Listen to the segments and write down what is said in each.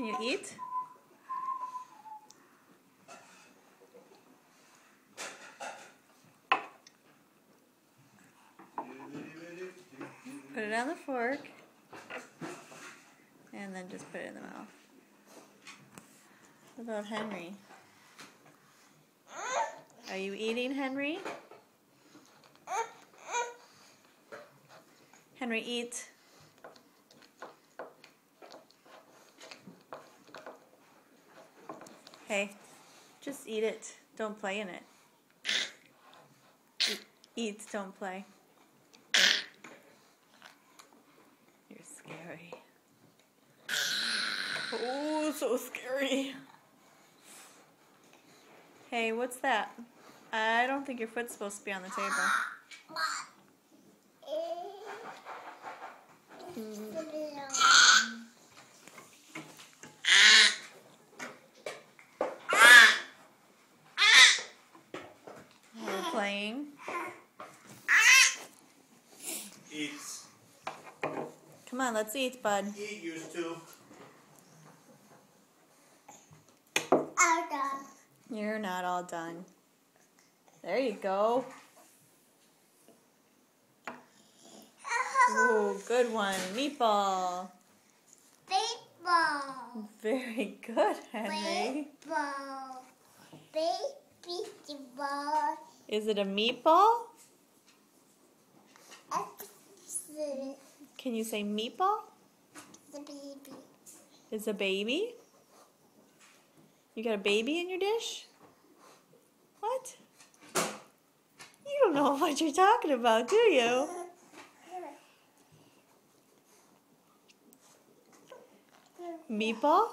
Can you eat? Put it on the fork. And then just put it in the mouth. What about Henry? Are you eating, Henry? Henry, eat. Hey, just eat it. Don't play in it. Eat, don't play. You're scary. Oh, so scary. Hey, what's that? I don't think your foot's supposed to be on the table. We're playing. Eats. Come on, let's eat, bud. Eat, used to. You're not all done. There you go. Ooh, good one. Meatball. Baseball. Very good, Henry. Baseball. Baseball. Is it a meatball? Can you say meatball? The baby. Is a baby? You got a baby in your dish? What? You don't know what you're talking about, do you? Meatball?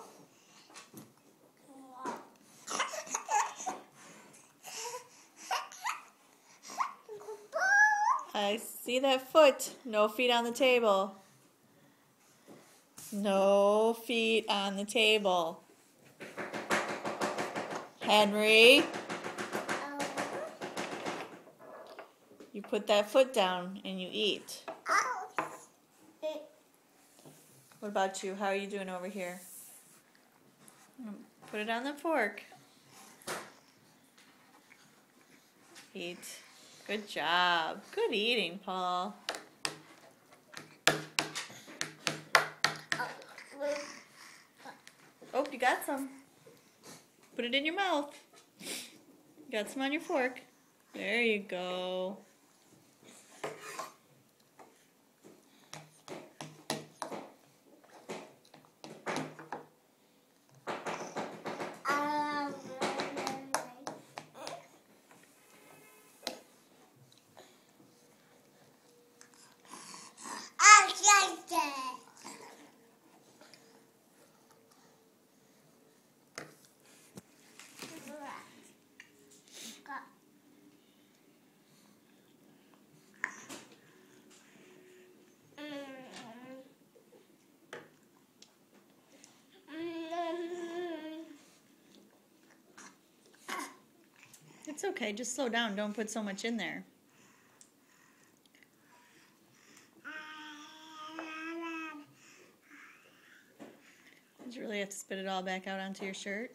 I see that foot. No feet on the table. No feet on the table. Henry, you put that foot down and you eat. What about you? How are you doing over here? Put it on the fork. Eat. Good job. Good eating, Paul. Oh, you got some. Put it in your mouth. You got some on your fork. There you go. It's okay, just slow down. Don't put so much in there. Did you really have to spit it all back out onto your shirt?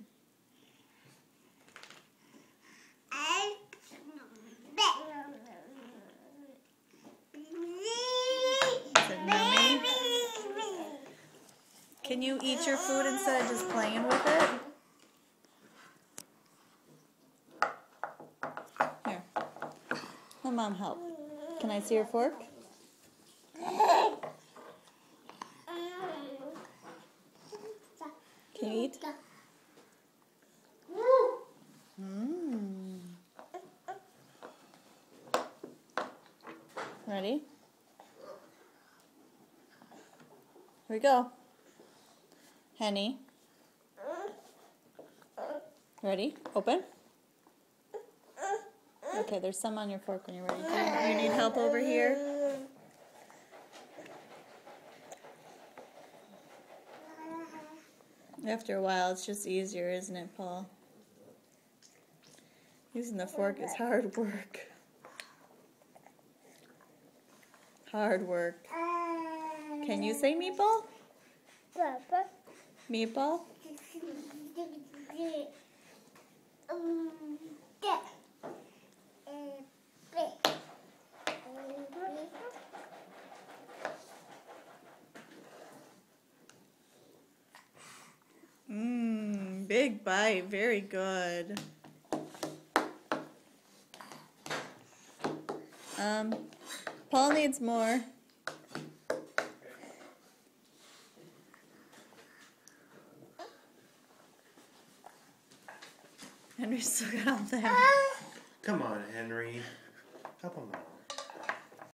Is it nummy? Can you eat your food instead of just playing with it? Here. Let Mom help. Can I see your fork? Can you eat? Ready? Here we go. Henny. Ready? Open. Okay, there's some on your fork when you're ready. You need help over here? After a while, it's just easier, isn't it, Paul? Using the fork is hard work. Hard work. Can you say meatball? Meatball? Big bite. Very good. Paul needs more. Henry's still got all that. Come on, Henry. Help him out.